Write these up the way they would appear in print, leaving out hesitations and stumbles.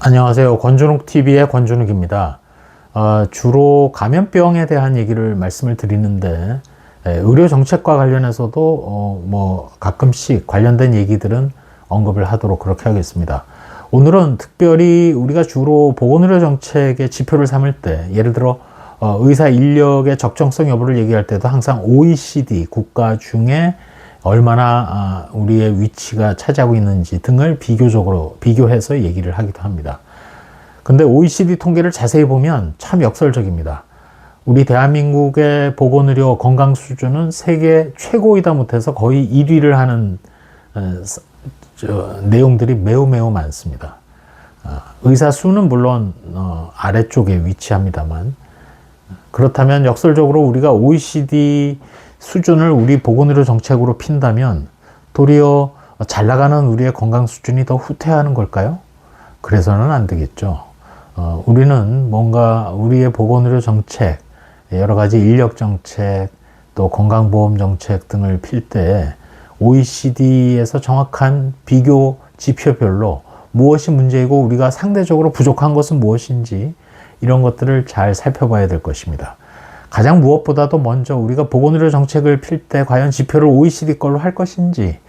안녕하세요. 권준욱TV의 권준욱입니다. 주로 감염병에 대한 얘기를 말씀을 드리는데, 의료 정책과 관련해서도 가끔씩 관련된 얘기들은 언급을 하도록 그렇게 하겠습니다. 오늘은 특별히 우리가 주로 보건의료 정책의 지표를 삼을 때, 예를 들어 의사 인력의 적정성 여부를 얘기할 때도 항상 OECD 국가 중에 얼마나 우리의 위치가 차지하고 있는지 등을 비교해서 얘기를 하기도 합니다. 근데 OECD 통계를 자세히 보면 참 역설적입니다. 우리 대한민국의 보건의료 건강 수준은 세계 최고이다 못해서 거의 1위를 하는 내용들이 매우 많습니다. 의사 수는 물론 아래쪽에 위치합니다만, 그렇다면 역설적으로 우리가 OECD 수준을 우리 보건의료 정책으로 핀다면 도리어 잘 나가는 우리의 건강 수준이 더 후퇴하는 걸까요? 그래서는 안 되겠죠. 우리는 뭔가 우리의 보건의료 정책, 여러 가지 인력 정책, 또 건강보험 정책 등을 필 때 OECD에서 정확한 비교 지표별로 무엇이 문제이고 우리가 상대적으로 부족한 것은 무엇인지 이런 것들을 잘 살펴봐야 될 것입니다. 가장 무엇보다도 먼저 우리가 보건의료 정책을 필 때 과연 지표를 OECD 걸로 할 것인지,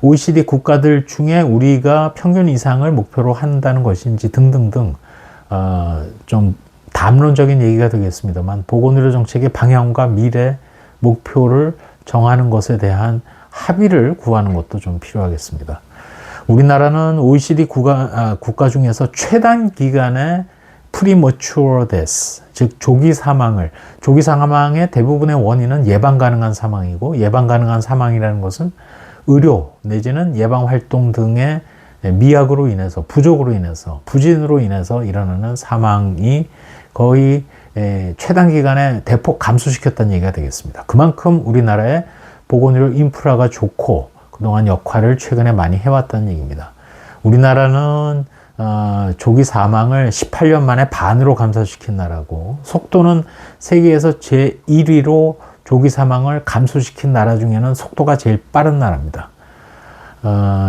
OECD 국가들 중에 우리가 평균 이상을 목표로 한다는 것인지 등등등 좀 담론적인 얘기가 되겠습니다만, 보건의료 정책의 방향과 미래 목표를 정하는 것에 대한 합의를 구하는 것도 좀 필요하겠습니다. 우리나라는 OECD 국가 중에서 최단 기간의 premature death, 즉 조기 사망의 대부분의 원인은 예방 가능한 사망이고, 예방 가능한 사망이라는 것은 의료 내지는 예방 활동 등의 미약으로 인해서, 부족으로 인해서, 부진으로 인해서 일어나는 사망이 거의 최단 기간에 대폭 감소시켰다는 얘기가 되겠습니다. 그만큼 우리나라의 보건의료 인프라가 좋고 그동안 역할을 최근에 많이 해왔다는 얘기입니다. 우리나라는 조기 사망을 18년 만에 반으로 감소시킨 나라고, 속도는 세계에서 제1위로 조기 사망을 감소시킨 나라 중에는 속도가 제일 빠른 나라입니다.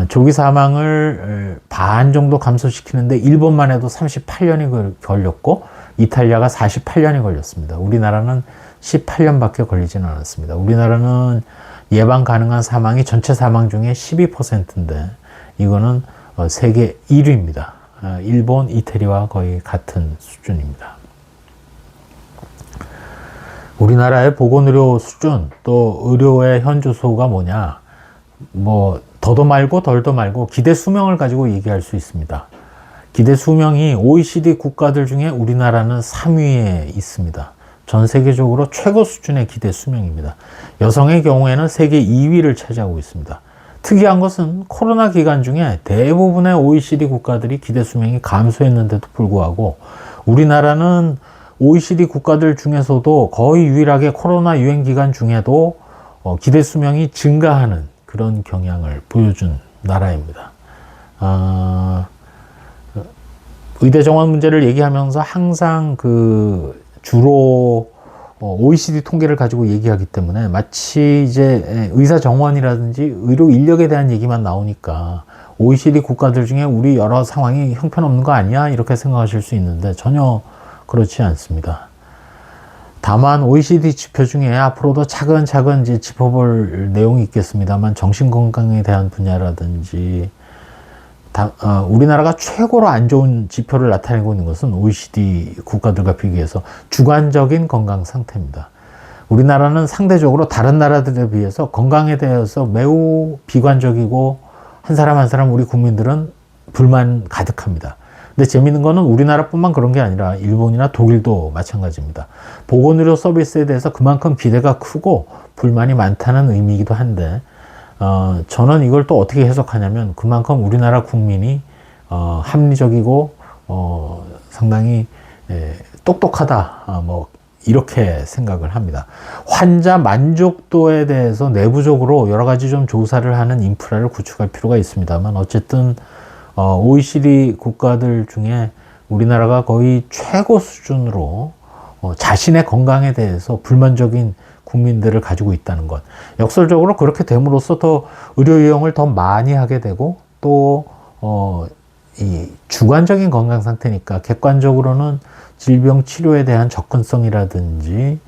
조기 사망을 반 정도 감소시키는데 일본만 해도 38년이 걸렸고 이탈리아가 48년이 걸렸습니다. 우리나라는 18년밖에 걸리지는 않았습니다. 우리나라는 예방 가능한 사망이 전체 사망 중에 12%인데 이거는 세계 1위입니다. 일본, 이태리와 거의 같은 수준입니다. 우리나라의 보건의료 수준, 또 의료의 현주소가 뭐냐, 더도 말고 덜도 말고 기대 수명을 가지고 얘기할 수 있습니다. 기대 수명이 OECD 국가들 중에 우리나라는 3위에 있습니다. 전 세계적으로 최고 수준의 기대 수명입니다. 여성의 경우에는 세계 2위를 차지하고 있습니다. 특이한 것은 코로나 기간 중에 대부분의 OECD 국가들이 기대 수명이 감소했는데도 불구하고 우리나라는 OECD 국가들 중에서도 거의 유일하게 코로나 유행 기간 중에도 기대 수명이 증가하는 그런 경향을 보여준 나라입니다. 의대 정원 문제를 얘기하면서 항상 주로 OECD 통계를 가지고 얘기하기 때문에 마치 이제 의사 정원이라든지 의료 인력에 대한 얘기만 나오니까 OECD 국가들 중에 우리 여러 상황이 형편없는 거 아니야? 이렇게 생각하실 수 있는데 전혀 그렇지 않습니다. 다만 OECD 지표 중에 앞으로도 차근차근 이제 짚어볼 내용이 있겠습니다만, 정신건강에 대한 분야라든지 우리나라가 최고로 안 좋은 지표를 나타내고 있는 것은 OECD 국가들과 비교해서 주관적인 건강 상태입니다. 우리나라는 상대적으로 다른 나라들에 비해서 건강에 대해서 매우 비관적이고 한 사람 한 사람 우리 국민들은 불만 가득합니다. 근데 재미있는 거는 우리나라뿐만 그런 게 아니라 일본이나 독일도 마찬가지입니다. 보건의료 서비스에 대해서 그만큼 기대가 크고 불만이 많다는 의미이기도 한데, 저는 이걸 또 어떻게 해석하냐면 그만큼 우리나라 국민이 합리적이고 상당히 똑똑하다, 이렇게 생각을 합니다. 환자 만족도에 대해서 내부적으로 여러 가지 좀 조사를 하는 인프라를 구축할 필요가 있습니다만, 어쨌든 OECD 국가들 중에 우리나라가 거의 최고 수준으로 자신의 건강에 대해서 불만적인 국민들을 가지고 있다는 것. 역설적으로 그렇게 됨으로써 더 의료 이용을 더 많이 하게 되고, 또 이 주관적인 건강 상태니까 객관적으로는 질병 치료에 대한 접근성이라든지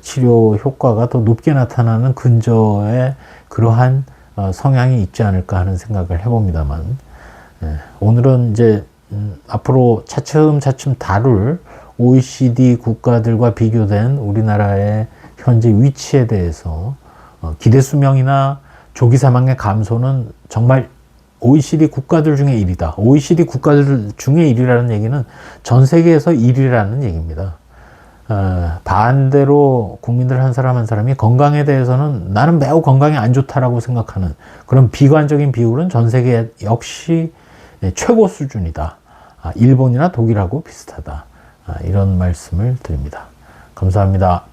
치료 효과가 더 높게 나타나는 근저에 그러한 성향이 있지 않을까 하는 생각을 해봅니다만, 오늘은 이제 앞으로 차츰차츰 다룰 OECD 국가들과 비교된 우리나라의 현재 위치에 대해서 기대 수명이나 조기 사망의 감소는 정말 OECD 국가들 중에 1위다. OECD 국가들 중에 1위라는 얘기는 전 세계에서 1위라는 얘기입니다. 반대로 국민들 한 사람 한 사람이 건강에 대해서는 나는 매우 건강이 안 좋다라고 생각하는 그런 비관적인 비율은 전 세계 역시 최고 수준이다. 일본이나 독일하고 비슷하다. 이런 말씀을 드립니다. 감사합니다.